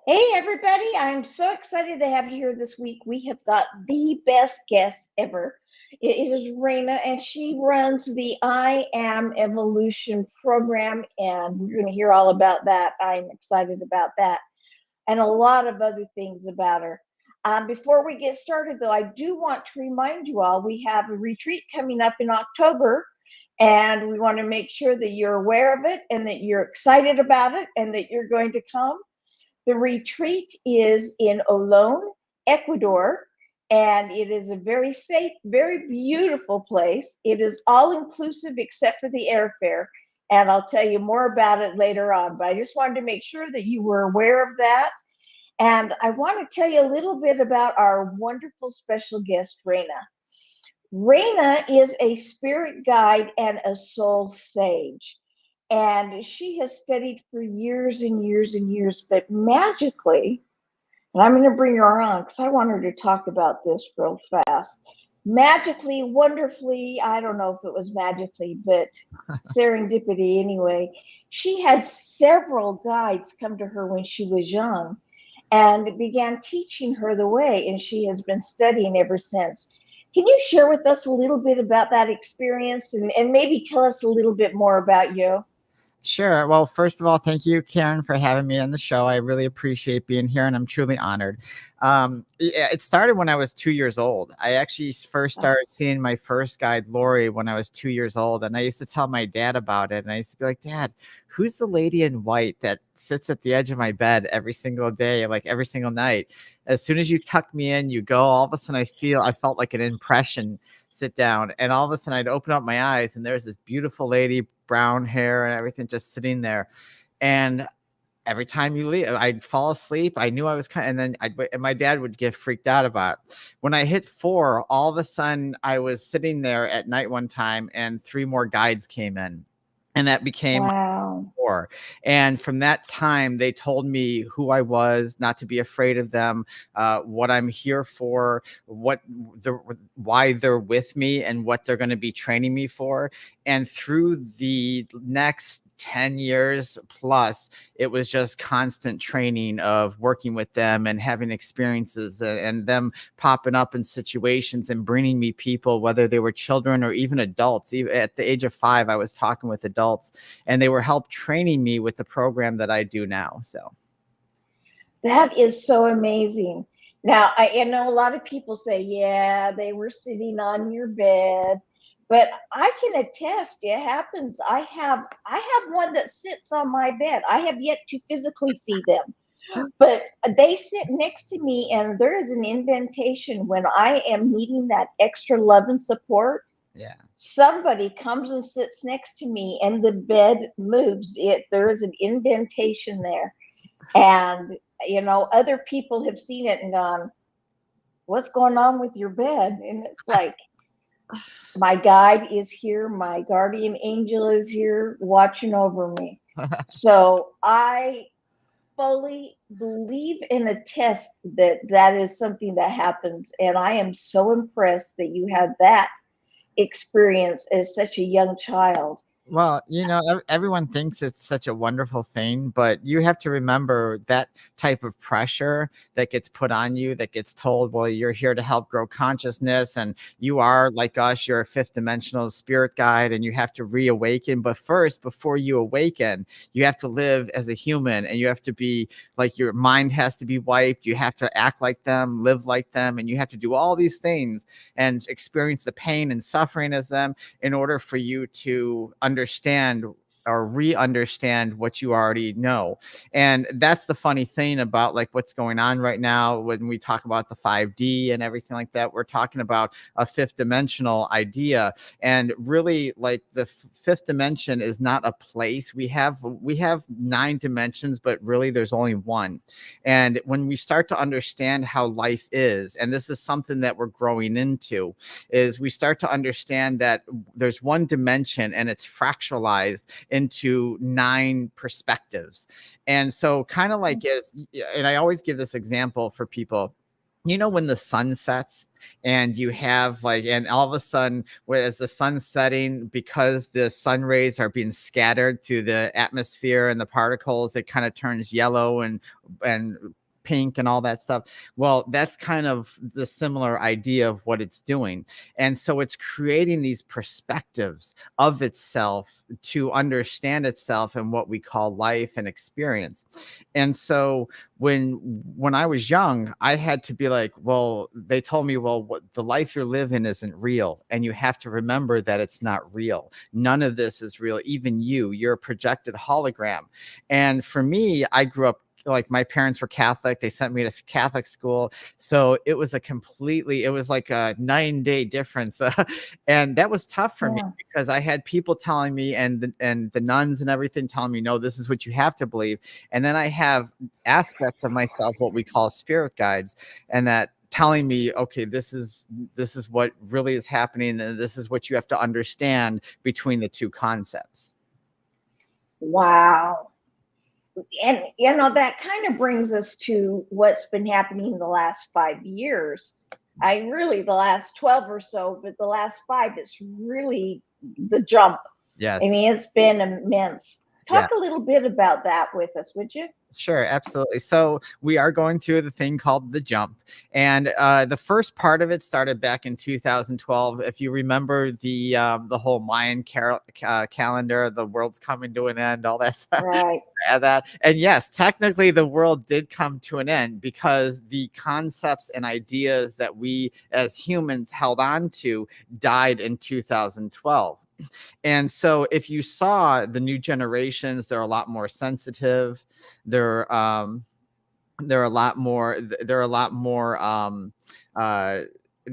Hey, everybody. I'm so excited to have you here this week. We have got the best guest ever. It is Raina, and she runs the IAMevolution program, and we're going to hear all about that. I'm excited about that and a lot of other things about her. Before we get started, though, I do want to remind you all we have a retreat coming up in October, and we want to make sure that you're aware of it and that you're excited about it and that you're going to come. The retreat is in Olón, Ecuador, and it is a very safe, very beautiful place. It is all inclusive except for the airfare, and I'll tell you more about it later on. But I just wanted to make sure that you were aware of that. And I want to tell you a little bit about our wonderful special guest, Raina. Raina is a spirit guide and a soul sage. And she has studied for years and years and years, but magically, and I'm going to bring her on because I want her to talk about this real fast. Magically, wonderfully, I don't know if it was magically, but serendipity anyway. She had several guides come to her when she was young and began teaching her the way, and she has been studying ever since. Can you share with us a little bit about that experience and maybe tell us a little bit more about you? Sure. Well, first of all, thank you, Karen, for having me on the show. I really appreciate being here, and I'm truly honored. It started when I was 2 years old. I actually first started seeing my first guide, Lori, when I was 2 years old, and I used to tell my dad about it. And I used to be like, "Dad, who's the lady in white that sits at the edge of my bed every single day, like every single night? As soon as you tuck me in, you go. All of a sudden, I felt like an impression sit down, and all of a sudden I'd open up my eyes and there's this beautiful lady, brown hair and everything, just sitting there. And every time you leave, I'd fall asleep. I knew I was kind of, and then and my dad would get freaked out about it. When I hit 4, all of a sudden I was sitting there at night one time and 3 more guides came in, and that became Wow. before. And from that time, they told me who I was, not to be afraid of them, what I'm here for, why they're with me, and what they're going to be training me for. And through the next 10 years plus, it was just constant training of working with them and having experiences and them popping up in situations and bringing me people, whether they were children or even adults. Even at the age of 5, I was talking with adults, and they were help training me with the program that I do now. So That is so amazing. Now, I know a lot of people say, yeah, they were sitting on your bed, but I can attest it happens. I have one that sits on my bed. I have yet to physically see them, but they sit next to me, and there is an indentation when I am needing that extra love and support. yeah. Somebody comes and sits next to me, and the bed moves. It there is an indentation there, and other people have seen it and gone, what's going on with your bed? And it's like, my guide is here, my guardian angel is here watching over me. So I fully believe and attest that that is something that happens, and I am so impressed that you had that experience as such a young child. Well, everyone thinks it's such a wonderful thing, but you have to remember that type of pressure that gets put on you, that gets told, well, you're here to help grow consciousness, and you are like us, you're a fifth dimensional spirit guide, and you have to reawaken. But first, before you awaken, you have to live as a human, and you have to be like, your mind has to be wiped. You have to act like them, live like them, and you have to do all these things and experience the pain and suffering as them in order for you to understand or re-understand what you already know. And that's the funny thing about like what's going on right now when we talk about the 5D and everything like that. We're talking about a fifth dimensional idea, and really like the fifth dimension is not a place. We have 9 dimensions, but really there's only one. And when we start to understand how life is, and this is something that we're growing into, is we start to understand that there's one dimension and it's fractalized into 9 perspectives. And so kind of like is, and I always give this example for people, you know, when the sun sets and you have like, and all of a sudden, as the sun's setting, because the sun rays are being scattered through the atmosphere and the particles, it kind of turns yellow and pink and all that stuff. Well, that's kind of the similar idea of what it's doing. And so it's creating these perspectives of itself to understand itself and what we call life and experience. And so when I was young, I had to be like, well, they told me, well, what the life you're living isn't real, and you have to remember that it's not real. None of this is real. Even you're a projected hologram. And for me, I grew up, like, my parents were Catholic. They sent me to Catholic school. So it was it was like a 9-day difference. And that was tough for me Yeah. because I had people telling me, and the nuns and everything telling me, no, this is what you have to believe. And then I have aspects of myself, what we call spirit guides, and that telling me, okay, this is what really is happening, and this is what you have to understand between the two concepts. Wow. And that kind of brings us to what's been happening in the last 5 years. The last 12 or so, but the last 5, it's really the jump. I Yes. mean, it's been immense. Yeah. Talk a little bit about that with us, would you? Sure, absolutely. So we are going through the thing called the jump, and the first part of it started back in 2012. If you remember the whole Mayan calendar, the world's coming to an end, all that stuff. Right. And yes, technically the world did come to an end because the concepts and ideas that we as humans held on to died in 2012. And so if you saw the new generations, they're a lot more sensitive. They're they're a lot more uh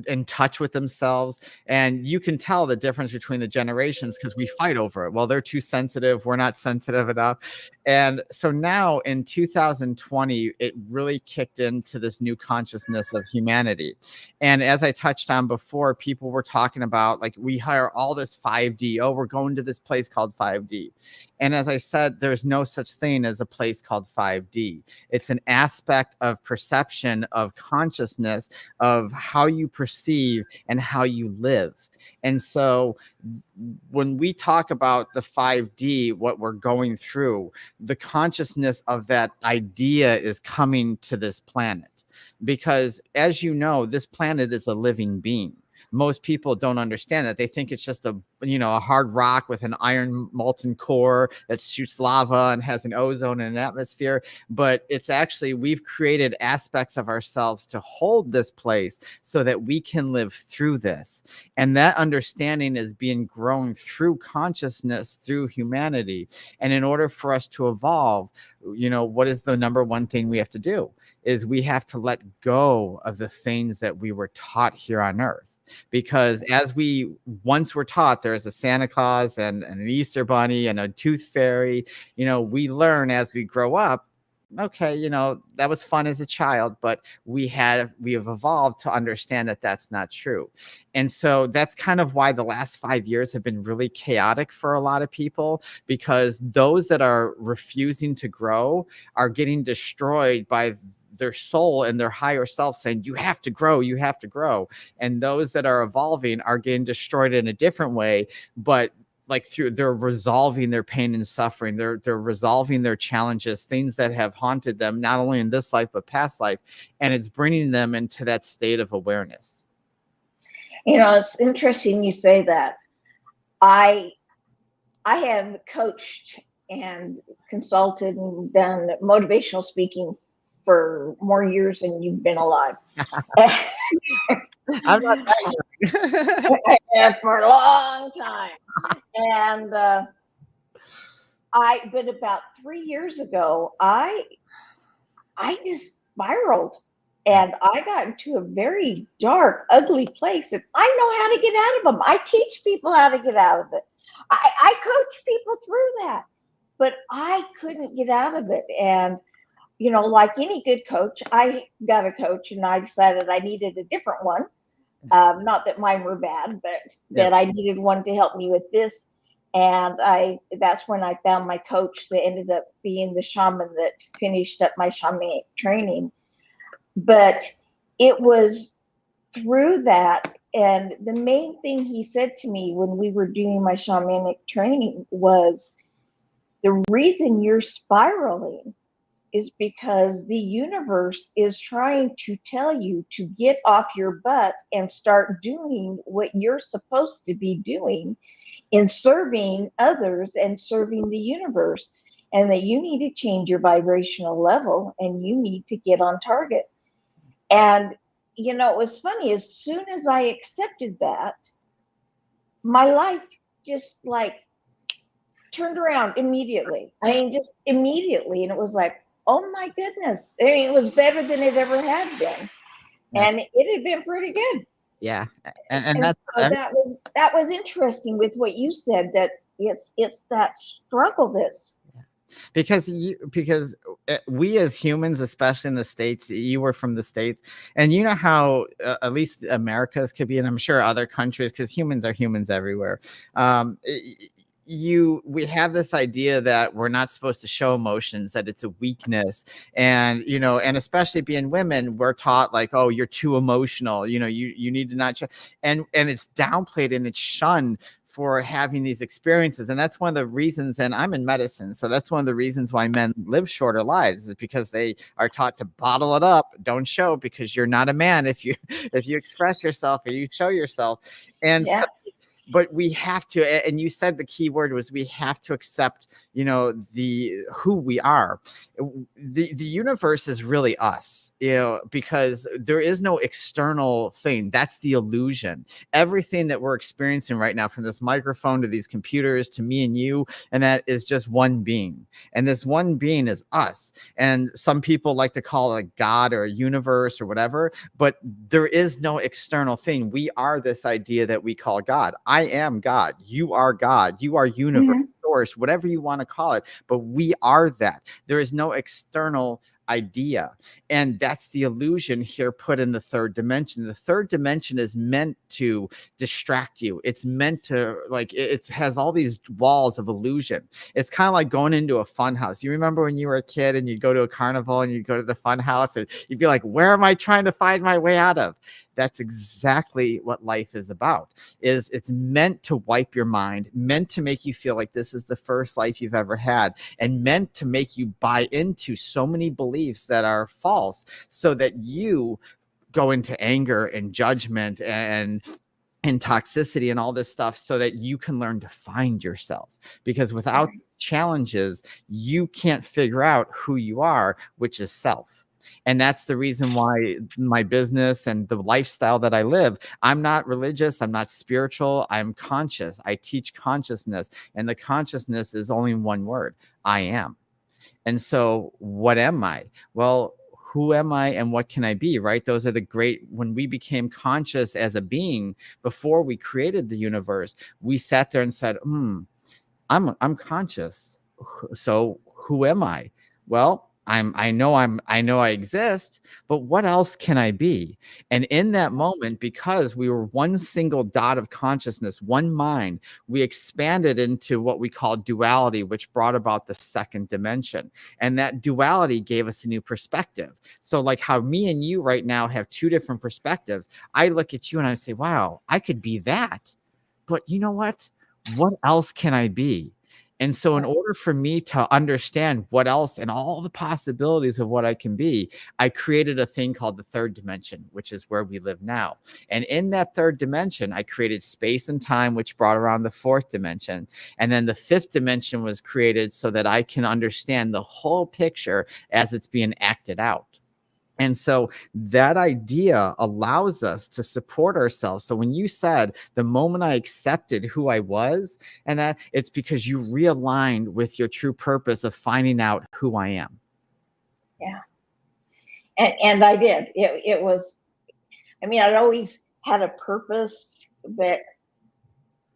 in touch with themselves, and you can tell the difference between the generations because we fight over it. Well, they're too sensitive, we're not sensitive enough. And so now in 2020, it really kicked into this new consciousness of humanity. And as I touched on before, people were talking about, like, we hire all this 5D. Oh, we're going to this place called 5D. And as I said, there's no such thing as a place called 5D. It's an aspect of perception, of consciousness, of how you perceive and how you live. And so when we talk about the 5D, what we're going through, the consciousness of that idea is coming to this planet. Because as you know, this planet is a living being. Most people don't understand that. They think it's just a hard rock with an iron molten core that shoots lava and has an ozone and an atmosphere. But it's actually, we've created aspects of ourselves to hold this place so that we can live through this. And that understanding is being grown through consciousness, through humanity. And in order for us to evolve, what is the number one thing we have to do? Is we have to let go of the things that we were taught here on earth. Because as we once were taught, there's a Santa Claus and an Easter bunny and a tooth fairy, we learn as we grow up, okay, that was fun as a child, but we have evolved to understand that that's not true. And so that's kind of why the last 5 years have been really chaotic for a lot of people, because those that are refusing to grow are getting destroyed by their soul and their higher self saying, you have to grow, you have to grow. And those that are evolving are getting destroyed in a different way, but like they're resolving their pain and suffering. They're resolving their challenges, things that have haunted them, not only in this life, but past life. And it's bringing them into that state of awareness. It's interesting you say that. I have coached and consulted and done motivational speaking for more years than you've been alive. I'm not that And for a long time. And but about 3 years ago, I just spiraled, and I got into a very dark, ugly place. And I know how to get out of them. I teach people how to get out of it. I coach people through that, but I couldn't get out of it. And like any good coach, I got a coach, and I decided I needed a different one. Not that mine were bad, but that I needed one to help me with this. And that's when I found my coach that ended up being the shaman that finished up my shamanic training. But it was through that. And the main thing he said to me when we were doing my shamanic training was, the reason you're spiraling is because the universe is trying to tell you to get off your butt and start doing what you're supposed to be doing in serving others and serving the universe, and that you need to change your vibrational level and you need to get on target. And it was funny, as soon as I accepted that, my life just like turned around immediately. I mean, just immediately. And it was like, oh my goodness. I mean, it was better than it ever had been. That's, And it had been pretty good. yeah. And And that's so that was interesting with what you said, that it's that struggle, this. because we as humans, especially in the States, you were from the States, and you know how at least Americas could be, and I'm sure other countries, because humans are humans everywhere. We have this idea that we're not supposed to show emotions, that it's a weakness, and and especially being women, we're taught like, oh, you're too emotional, you need to not show, and it's downplayed and it's shunned for having these experiences. And that's one of the reasons, and I'm in medicine, so that's one of the reasons why men live shorter lives, is because they are taught to bottle it up, don't show, because you're not a man if you express yourself or you show yourself. And so, Yeah. but we have to, and you said the key word was, we have to accept the who we are. The universe is really us, because there is no external thing. That's the illusion. Everything that we're experiencing right now, from this microphone to these computers to me and you, and that is just one being, and this one being is us. And some people like to call it a God or a universe or whatever, but there is no external thing. We are this idea that we call God. I am God. You are God. You are universe, source, whatever you want to call it. But we are that. There is no external idea. And that's the illusion here put in the third dimension. The third dimension is meant to distract you. It's meant to, like, it has all these walls of illusion. It's kind of like going into a fun house. You remember when you were a kid and you'd go to a carnival and you'd go to the fun house and you'd be like, where am I trying to find my way out of? That's exactly what life is about. It's meant to wipe your mind, meant to make you feel like this is the first life you've ever had, and meant to make you buy into so many beliefs that are false, so that you go into anger and judgment and toxicity and all this stuff, so that you can learn to find yourself. Because without challenges, you can't figure out who you are, which is self. And that's the reason why my business and the lifestyle that I live, I'm not religious, I'm not spiritual, I'm conscious. I teach consciousness, and the consciousness is only one word: I am. And so what am I? Well, who am I and what can I be, right? Those are the great, when we became conscious as a being, before we created the universe, we sat there and said, I'm conscious. So who am I? Well, I know I exist, but what else can I be? And in that moment, because we were one single dot of consciousness, one mind, we expanded into what we call duality, which brought about the second dimension. And that duality gave us a new perspective. So like how me and you right now have two different perspectives. I look at you and I say, wow, I could be that. But you know what? What else can I be? And so in order for me to understand what else and all the possibilities of what I can be, I created a thing called the third dimension, which is where we live now. And in that third dimension, I created space and time, which brought around the fourth dimension. And then the fifth dimension was created so that I can understand the whole picture as it's being acted out. And so that idea allows us to support ourselves. So when you said the moment I accepted who I was, and that, it's because you realigned with your true purpose of finding out who I am. Yeah. And I did. It was, I mean, I'd always had a purpose, but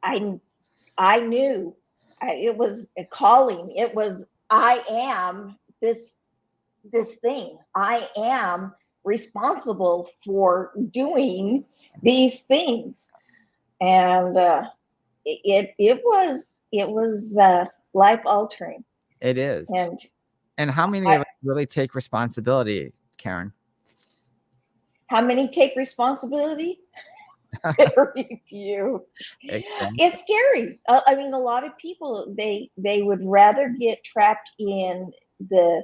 I knew it was a calling. It was, I am this thing. I am responsible for doing these things. And it was life altering. It is. And how many of us really take responsibility, Karen? How many take responsibility? Very few. Exactly. It's scary. I mean, a lot of people they would rather get trapped in the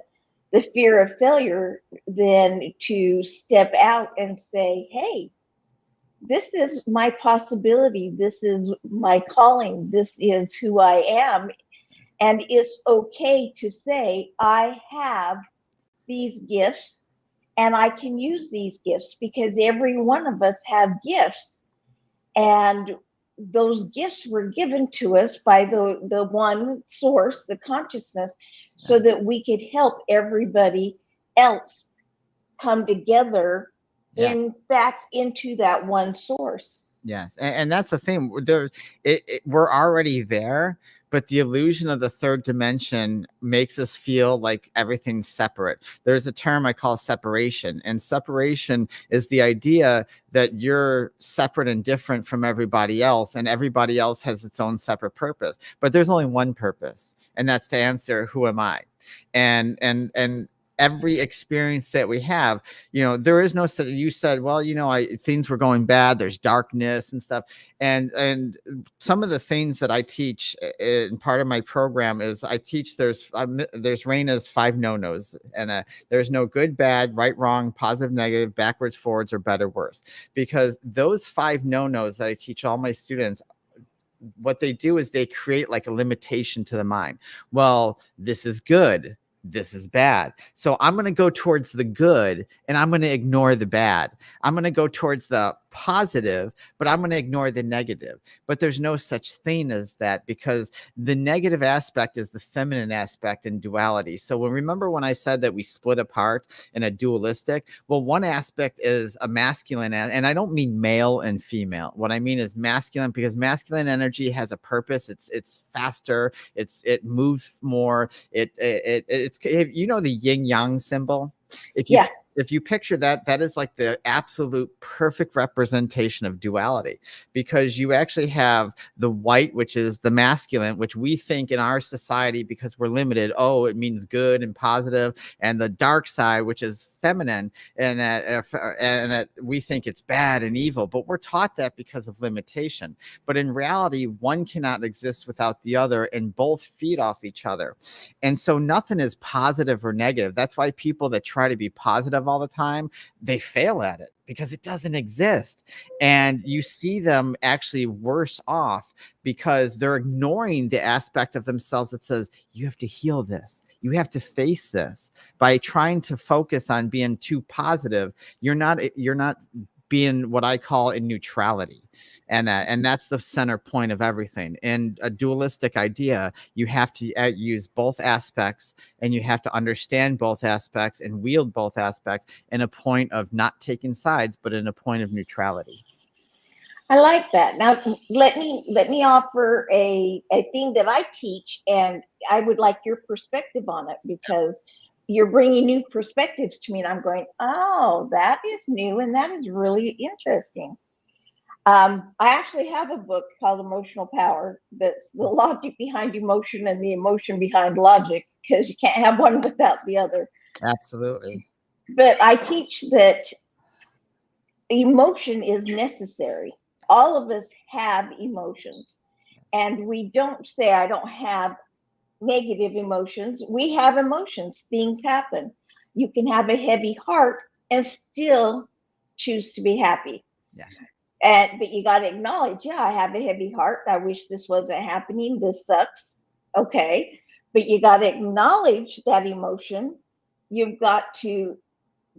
the fear of failure than to step out and say, "Hey, this is my possibility. This is my calling. This is who I am." And it's okay to say, "I have these gifts and I can use these gifts," because every one of us have gifts, and those gifts were given to us by the one source, the consciousness, so Yes. that we could help everybody else come together Yeah. in back into that one source. Yes, and that's the thing. We're already there, but the illusion of the third dimension makes us feel like everything's separate. There's a term I call separation, and separation is the idea that you're separate and different from everybody else, and everybody else has its own separate purpose. But there's only one purpose, and that's to answer, "Who am I?" And every experience that we have, there is no, you said, well, things were going bad, there's darkness and stuff, and some of the things that I teach in part of my program is I teach there's Raina's 5 no-nos, and there's no good, bad, right, wrong, positive, negative, backwards, forwards, or better, worse, because those 5 no-nos that I teach all my students, what they do is they create like a limitation to the mind. Well, this is good, this is bad, so I'm going to go towards the good and I'm going to ignore the bad. I'm going to go towards the positive, but I'm going to ignore the negative. But there's no such thing as that, because the negative aspect is the feminine aspect in duality. So remember when I said that we split apart in a dualistic, well, one aspect is a masculine, and I don't mean male and female. What I mean is masculine, because masculine energy has a purpose. It's faster, it moves more, it's the yin yang symbol. if you Yeah. if you picture that, that is like the absolute perfect representation of duality, because you actually have the white, which is the masculine, which we think in our society, because we're limited, oh, it means good and positive, and the dark side, which is feminine, and that we think it's bad and evil, but we're taught that because of limitation. But in reality, one cannot exist without the other, and both feed off each other. And so nothing is positive or negative. That's why people that try to be positive all the time, they fail at it, because it doesn't exist. And you see them actually worse off, because they're ignoring the aspect of themselves that says, you have to heal this, you have to face this. By trying to focus on being too positive, you're not being what I call in neutrality. And that's the center point of everything. In a dualistic idea, you have to use both aspects, and you have to understand both aspects and wield both aspects in a point of not taking sides, but in a point of neutrality. I like that. Now let me offer a thing that I teach, and I would like your perspective on it, because you're bringing new perspectives to me, and I'm going, oh, that is new and that is really interesting. I actually have a book called Emotional Power. That's the logic behind emotion and the emotion behind logic, because you can't have one without the other. Absolutely. But I teach that emotion is necessary. All of us have emotions, and we don't say, I don't have negative emotions. We have emotions, things happen. You can have a heavy heart and still choose to be happy. Yes. But you got to acknowledge, yeah, I have a heavy heart, I wish this wasn't happening, this sucks. Okay, but you got to acknowledge that emotion. You've got to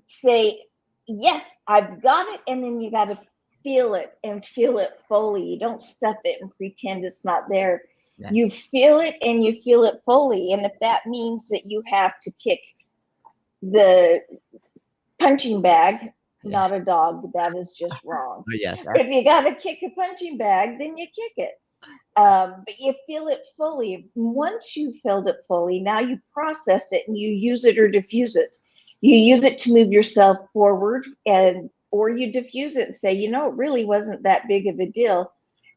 say, yes, I've got it, and then you got to feel it, and feel it fully. You don't stuff it and pretend it's not there. You Yes. feel it, and you feel it fully. And if that means that you have to kick the punching bag, Yeah. not a dog, that is just wrong. Oh, yes. If you got to kick a punching bag, then you kick it. But you feel it fully. Once you filled it fully, now you process it and you use it or diffuse it. You use it to move yourself forward, and or you diffuse it and say, it really wasn't that big of a deal,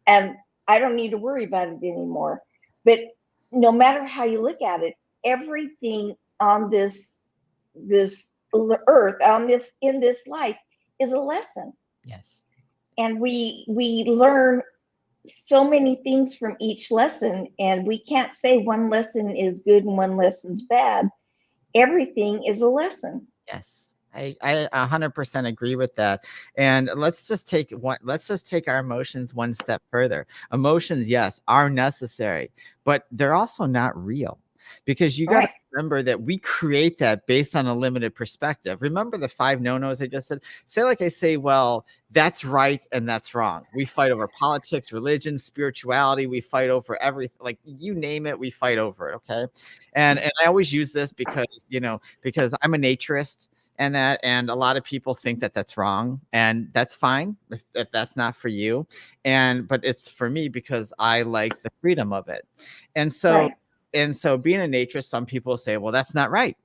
and I don't need to worry about it anymore. But no matter how you look at it, everything on this earth, on this in this life, is a lesson. Yes. And we learn so many things from each lesson, and we can't say one lesson is good and one lesson's bad. Everything is a lesson. Yes. I 100% agree with that. And let's just take our emotions one step further. Emotions, yes, are necessary, but they're also not real, because you got to Right. remember that we create that based on a limited perspective. Remember the five no-nos I just said? Say, like I say, well, that's right and that's wrong. We fight over politics, religion, spirituality. We fight over everything. Like, you name it, we fight over it. Okay. And I always use this because, because I'm a naturist, and a lot of people think that that's wrong, and that's fine if that's not for you. But it's for me because I like the freedom of it. And so Right. being a naturist, some people say, well, that's not right.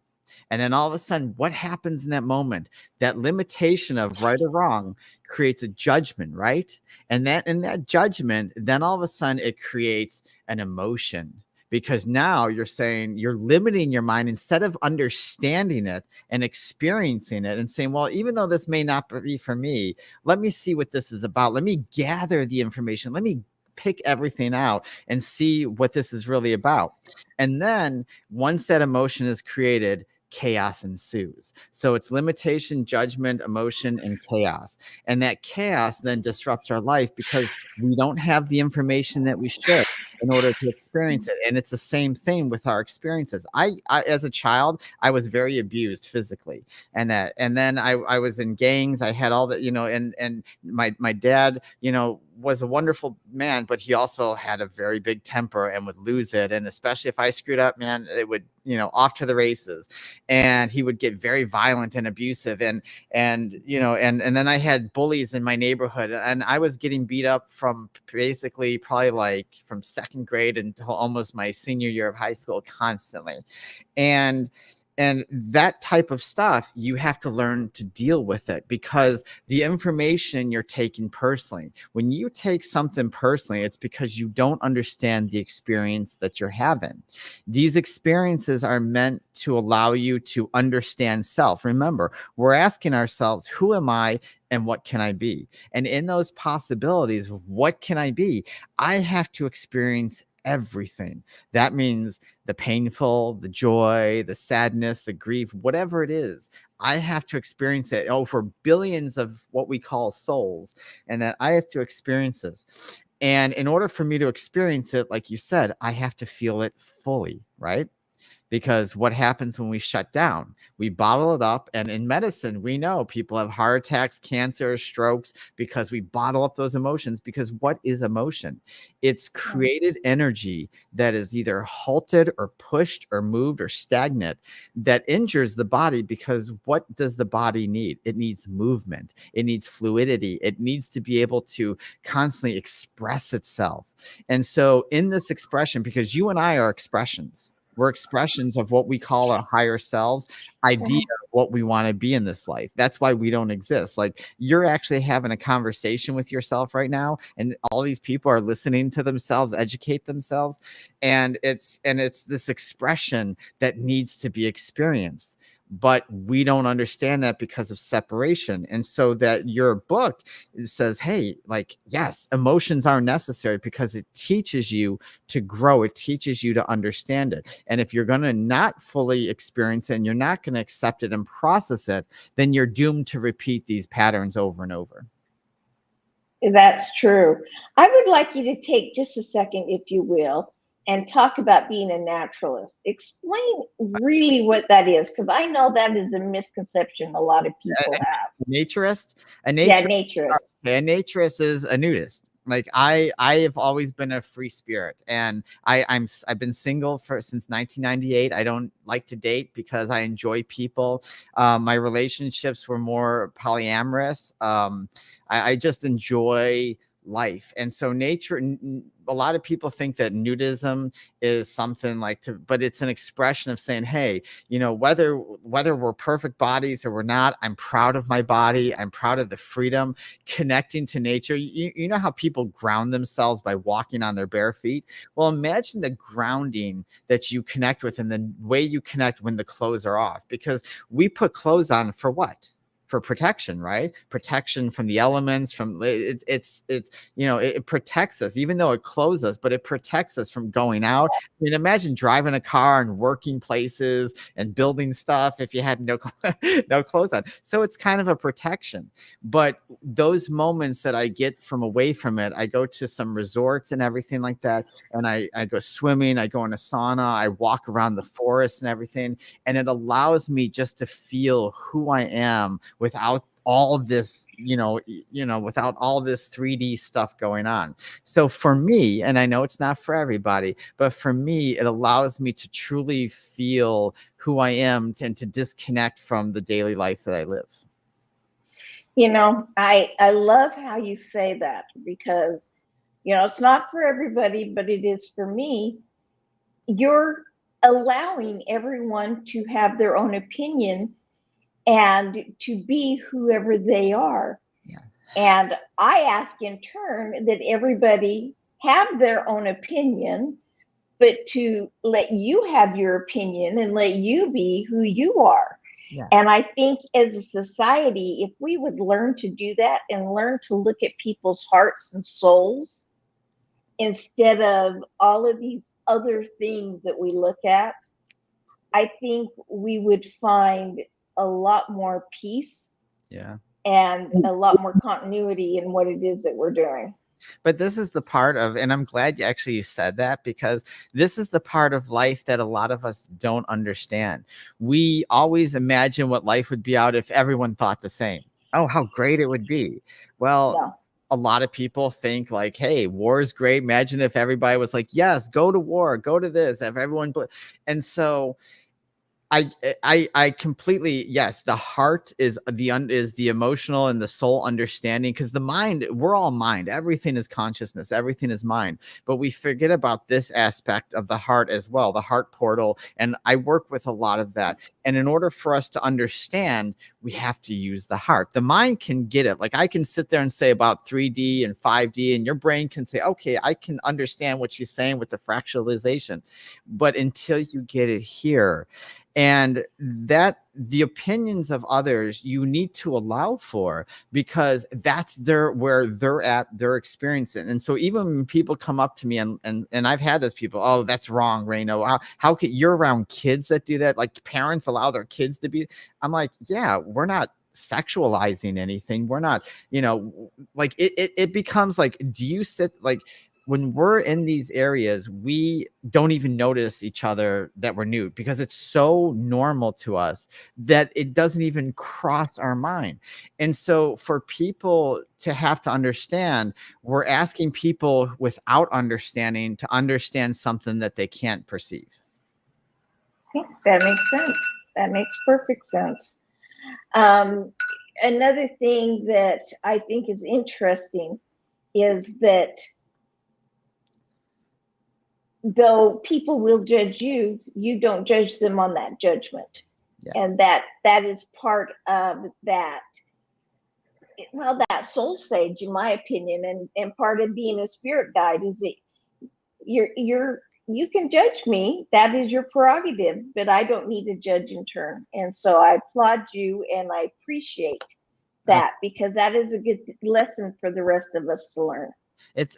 And then all of a sudden, what happens in that moment? That limitation of right or wrong creates a judgment, right? And that in that judgment, then all of a sudden it creates an emotion, because now you're saying, you're limiting your mind instead of understanding it and experiencing it and saying, well, even though this may not be for me, let me see what this is about. Let me gather the information. Let me pick everything out and see what this is really about. And then once that emotion is created, chaos ensues. So it's limitation, judgment, emotion, and chaos. And that chaos then disrupts our life because we don't have the information that we should in order to experience it. And it's the same thing with our experiences. I as a child, I was very abused physically, and then I was in gangs. I had all that, and my dad, was a wonderful man, but he also had a very big temper and would lose it. And especially if I screwed up, man, it would, off to the races. And he would get very violent and abusive. And then I had bullies in my neighborhood, and I was getting beat up from basically probably like from second grade until almost my senior year of high school, constantly. And that type of stuff, you have to learn to deal with it, because the information you're taking personally, when you take something personally, it's because you don't understand the experience that you're having. These experiences are meant to allow you to understand self. Remember, we're asking ourselves, who am I and what can I be? And in those possibilities, what can I be? I have to experience everything. That means the painful, the joy, the sadness, the grief, whatever it is. I have to experience it. Oh, for billions of what we call souls, and that I have to experience this. And in order for me to experience it, like you said, I have to feel it fully, right? Because what happens when we shut down? We bottle it up. And in medicine, we know people have heart attacks, cancer, strokes, because we bottle up those emotions. Because what is emotion? It's created energy that is either halted or pushed or moved or stagnant, that injures the body. Because what does the body need? It needs movement. It needs fluidity. It needs to be able to constantly express itself. And so in this expression, because you and I are expressions, we're expressions of what we call our higher selves, idea of what we want to be in this life. That's why we don't exist. Like, you're actually having a conversation with yourself right now, and all these people are listening to themselves educate themselves. And it's this expression that needs to be experienced. But we don't understand that because of separation. And so that your book says, hey, like, yes, emotions are necessary because it teaches you to grow. It teaches you to understand it. And if you're going to not fully experience it and you're not going to accept it and process it, then you're doomed to repeat these patterns over and over. That's true. I would like you to take just a second, if you will, and talk about being a naturalist. Explain really what that is, because I know that is a misconception a lot of people have. A naturist, a Yeah, naturist, naturist. a naturist is a nudist. Like, I have always been a free spirit, and I've been single for since 1998. I don't like to date because I enjoy people. My relationships were more polyamorous. I just enjoy life. And so a lot of people think that nudism is something like but it's an expression of saying, hey, whether we're perfect bodies or we're not, I'm proud of my body. I'm proud of the freedom, connecting to nature. You know how people ground themselves by walking on their bare feet? Well, imagine the grounding that you connect with and the way you connect when the clothes are off, because we put clothes on for what? for protection, right? Protection from the elements, from it's it protects us, even though it closes us, but it protects us from going out. I mean, imagine driving a car and working places and building stuff if you had no clothes on. So it's kind of a protection. But those moments that I get from away from it, I go to some resorts and everything like that, and I go swimming, I go in a sauna, I walk around the forest and everything, and it allows me just to feel who I am without all this, without all this 3D stuff going on. So for me, and I know it's not for everybody, but for me, it allows me to truly feel who I am and to disconnect from the daily life that I live. I love how you say that, because it's not for everybody, but it is for me. You're allowing everyone to have their own opinion and to be whoever they are. Yeah. And I ask in turn that everybody have their own opinion, but to let you have your opinion and let you be who you are. Yeah. And I think as a society, if we would learn to do that and learn to look at people's hearts and souls instead of all of these other things that we look at, I think we would find a lot more peace. Yeah. And a lot more continuity in what it is that we're doing. But this is the part of, and I'm glad you said that, because this is the part of life that a lot of us don't understand. We always imagine what life would be out if everyone thought the same. Oh, how great it would be. Well, Yeah. A lot of people think like, hey, war is great. Imagine if everybody was like, yes, go to war, go to this, if everyone, and so I completely, yes, the heart is the emotional and the soul understanding, because the mind, we're all mind, everything is consciousness, everything is mind, but we forget about this aspect of the heart as well, the heart portal, and I work with a lot of that. And in order for us to understand, we have to use the heart. The mind can get it. Like I can sit there and say about 3D and 5D, and your brain can say, okay, I can understand what she's saying with the fractalization, but until you get it here, and that the opinions of others you need to allow for, because that's where they're at, they're experiencing. And so even when people come up to me and I've had those people, oh, that's wrong, Raina. How can you're around kids that do that? Like parents allow their kids to be. I'm like, yeah, we're not sexualizing anything. We're not, like it becomes like, do you sit like, when we're in these areas, we don't even notice each other that we're nude, because it's so normal to us that it doesn't even cross our mind. And so for people to have to understand, we're asking people without understanding to understand something that they can't perceive. That makes sense. That makes perfect sense. Another thing that I think is interesting is that though people will judge you, you don't judge them on that judgment. Yeah. And that is part of that, well, that soul stage, in my opinion, and part of being a spirit guide is that you can judge me, that is your prerogative, but I don't need to judge in turn. And so I applaud you and I appreciate that, because that is a good lesson for the rest of us to learn. It's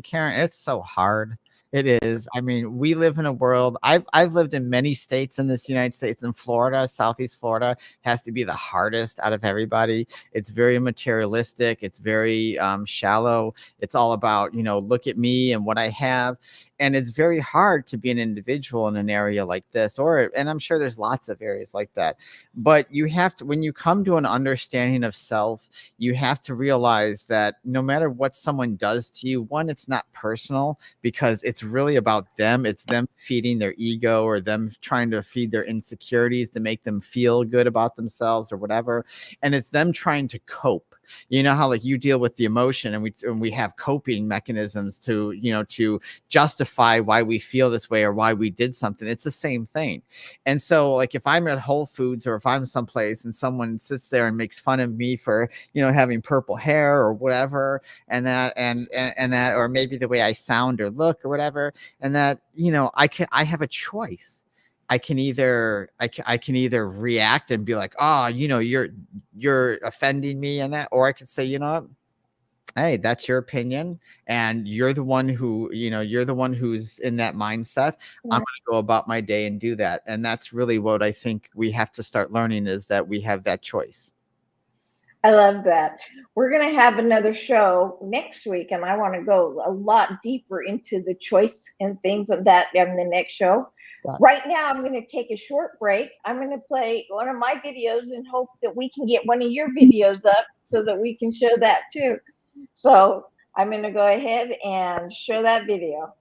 Karen, it's so hard. It is. I mean, we live in a world. I've lived in many states in this United States, and Florida, Southeast Florida has to be the hardest out of everybody. It's very materialistic. It's very shallow. It's all about, look at me and what I have. And it's very hard to be an individual in an area like this, and I'm sure there's lots of areas like that. But you have to, when you come to an understanding of self, you have to realize that no matter what someone does to you, one, it's not personal, because it's really about them. It's them feeding their ego, or them trying to feed their insecurities to make them feel good about themselves or whatever. And it's them trying to cope. You know how like you deal with the emotion, and we have coping mechanisms to justify why we feel this way or why we did something. It's the same thing. And so like if I'm at Whole Foods, or if I'm someplace and someone sits there and makes fun of me for having purple hair or whatever, and that and that, or maybe the way I sound or look or whatever, and that I have a choice. I can either react and be like, oh, you're offending me in that, or I could say, you know what, hey, that's your opinion, and you're the one who, you're the one who's in that mindset. I'm going to go about my day and do that. And that's really what I think we have to start learning, is that we have that choice. I love that. We're going to have another show next week, and I want to go a lot deeper into the choice and things of that in the next show. Yes. Right now, I'm going to take a short break. I'm going to play one of my videos and hope that we can get one of your videos up so that we can show that too. So I'm going to go ahead and show that video.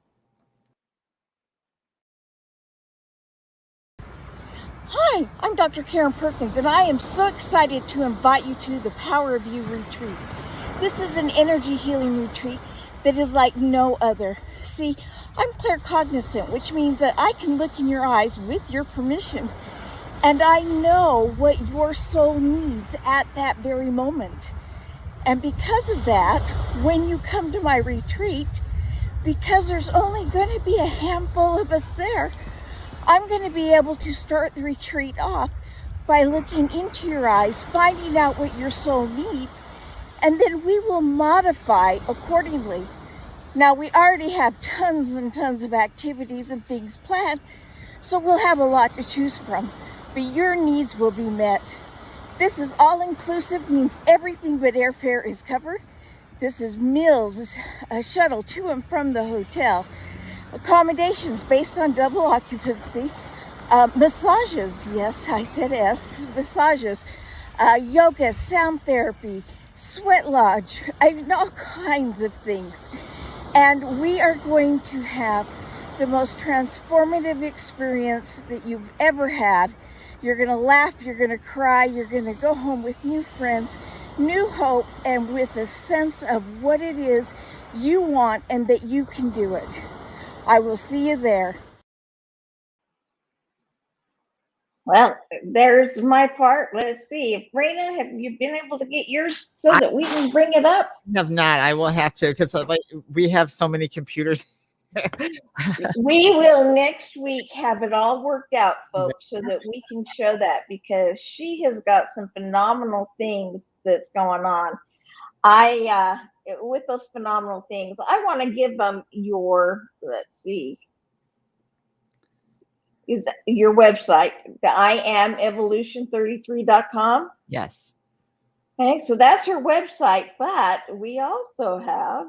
Hi, I'm Dr. Karen Perkins, and I am so excited to invite you to the Power of You retreat. This is an energy healing retreat that is like no other. See, I'm claircognizant, which means that I can look in your eyes with your permission, and I know what your soul needs at that very moment. And because of that, when you come to my retreat, because there's only going to be a handful of us there, I'm going to be able to start the retreat off by looking into your eyes, finding out what your soul needs, and then we will modify accordingly. Now, we already have tons and tons of activities and things planned, so we'll have a lot to choose from, but your needs will be met. This is all-inclusive, means everything but airfare is covered. This is meals, a shuttle to and from the hotel, accommodations based on double occupancy, massages, yes, I said S, massages, yoga, sound therapy, sweat lodge, all kinds of things. And we are going to have the most transformative experience that you've ever had. You're going to laugh, you're going to cry, you're going to go home with new friends, new hope, and with a sense of what it is you want and that you can do it. I will see you there. Well, there's my part. Let's see. Raina, have you been able to get yours so that we can bring it up? I have not. I will have to, because we have so many computers. We will next week have it all worked out, folks, so that we can show that, because she has got some phenomenal things that's going on. With those phenomenal things, I want to give them let's see, is your website, the IAMevolution33.com. Yes. Okay, so that's her website, but we also have,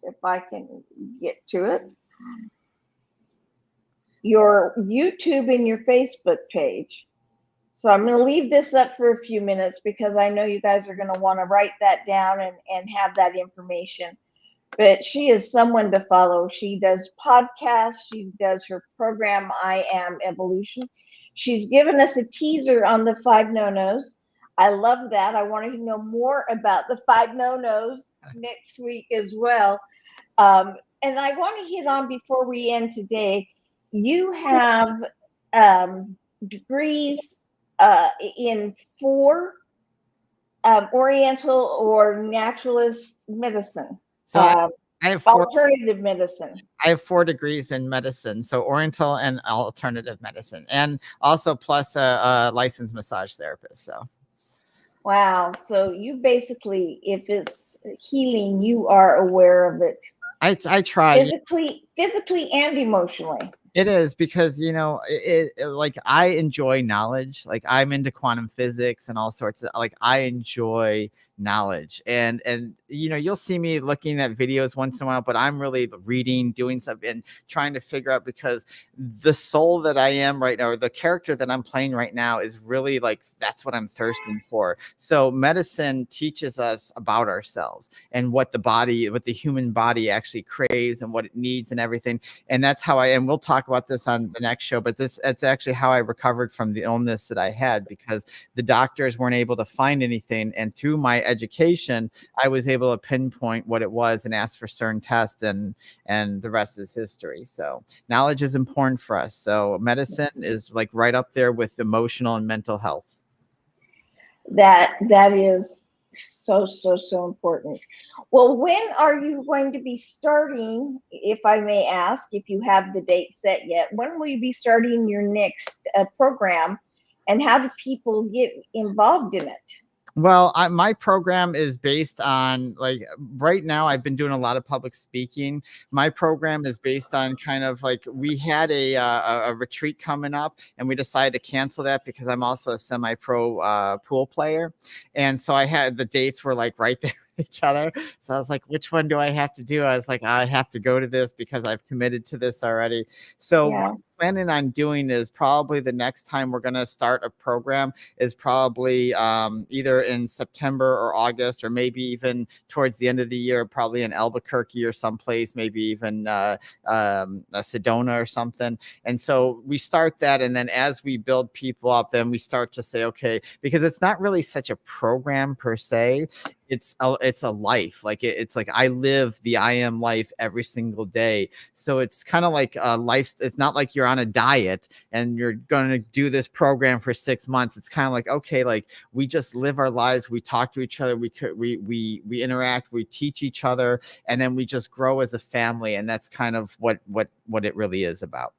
if I can get to it, your YouTube and your Facebook page. So I'm going to leave this up for a few minutes because I know you guys are going to want to write that down and have that information. But she is someone to follow. She does podcasts. She does her program, IAMevolution. She's given us a teaser on the 5 no-nos. I love that. I want to know more about the 5 no-nos next week as well. And I want to hit on, before we end today, you have degrees in 4 Oriental or naturalist medicine. So I have 4 alternative medicine. I have 4 degrees in medicine, so Oriental and alternative medicine, and also plus a licensed massage therapist. So, wow. So you basically, if it's healing, you are aware of it. I try physically and emotionally. It is, because, like, I enjoy knowledge. Like, I'm into quantum physics and all sorts of, like, I enjoy knowledge, and you'll see me looking at videos once in a while, but I'm really reading, doing something, and trying to figure out, because the soul that I am right now, or the character that I'm playing right now, is really like, that's what I'm thirsting for. So medicine teaches us about ourselves and what the human body actually craves and what it needs and everything. And that's how I am. We'll talk about this on the next show, but it's actually how I recovered from the illness that I had, because the doctors weren't able to find anything, and through my education, I was able to pinpoint what it was and ask for certain tests, and the rest is history. So knowledge is important for us. So medicine is like right up there with emotional and mental health. That is so important. Well, when are you going to be starting, if I may ask, if you have the date set yet? When will you be starting your next program, and how do people get involved in it? Well, my program is based on, like, right now I've been doing a lot of public speaking. My program is based on kind of like, we had a retreat coming up and we decided to cancel that because I'm also a semi-pro pool player. And so I had the dates were like right there with each other. So I was like, which one do I have to do? I was like, I have to go to this because I've committed to this already. So what Yeah. I'm planning on doing is probably the next time we're going to start a program is probably either in September or August, or maybe even towards the end of the year, probably in Albuquerque or someplace, maybe even Sedona or something. And so we start that. And then as we build people up, then we start to say, okay, because it's not really such a program per se. It's a life. Like it's like I live the I am life every single day. So it's kind of like a life. It's not like you're on a diet and you're going to do this program for 6 months. It's kind of like, okay, like we just live our lives. We talk to each other. We interact. We teach each other, and then we just grow as a family. And that's kind of what it really is about.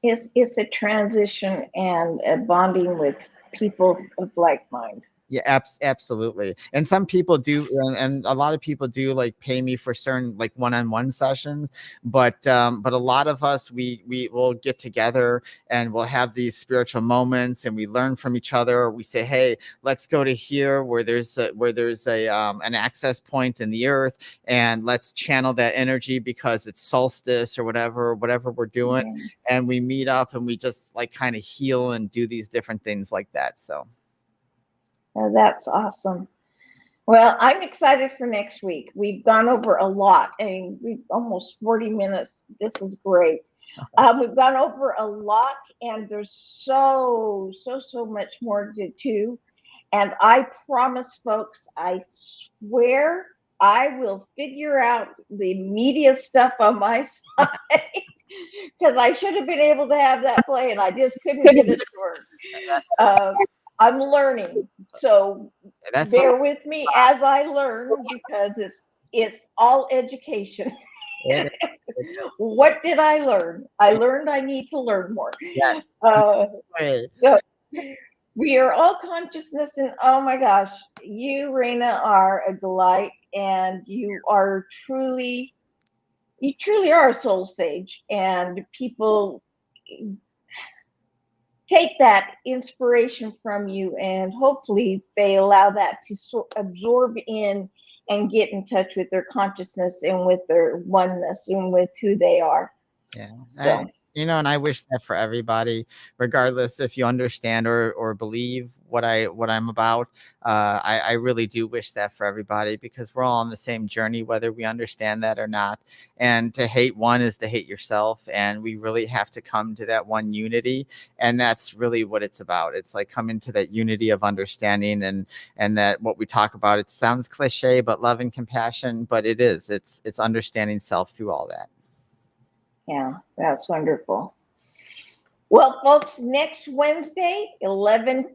It's a transition and a bonding with people of like mind. Yeah, absolutely. And some people do, and a lot of people do like pay me for certain like one-on-one sessions. But a lot of us, we will get together and we'll have these spiritual moments, and we learn from each other. We say, hey, let's go to here where there's a an access point in the earth, and let's channel that energy because it's solstice or whatever we're doing, Yeah. and we meet up and we just like kind of heal and do these different things like that. So. That's awesome. Well, I'm excited for next week. We've gone over a lot. I mean, we've almost 40 minutes. This is great. We've gone over a lot, and there's so much more to do. And I promise, folks, I swear I will figure out the media stuff on my side because I should have been able to have that play, and I just couldn't get it to work. Uh, I'm learning, so That's what. bear with me as I learn because it's all education. It What did I learn? I learned I need to learn more. Yeah. Uh, Right. so we are all consciousness, and oh my gosh, you, Raina, are a delight, and you truly are a soul sage, and people take that inspiration from you, and hopefully they allow that to absorb in and get in touch with their consciousness and with their oneness and with who they are. Yeah. So And I wish that for everybody, regardless if you understand or believe what I'm about. I really do wish that for everybody because we're all on the same journey, whether we understand that or not. And to hate one is to hate yourself. And we really have to come to that one unity. And that's really what it's about. It's like coming to that unity of understanding, and that what we talk about, it sounds cliche, but love and compassion, but it is. It's understanding self through all that. yeah, that's wonderful. Well, folks, next Wednesday, 11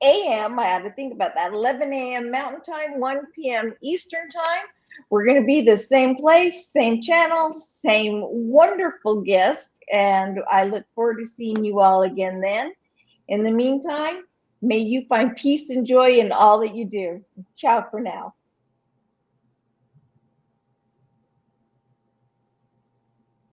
a.m. I had to think about that. 11 a.m. Mountain Time, 1 p.m. Eastern Time. We're going to be the same place, same channel, same wonderful guest. And I look forward to seeing you all again then. In the meantime, may you find peace and joy in all that you do. Ciao for now.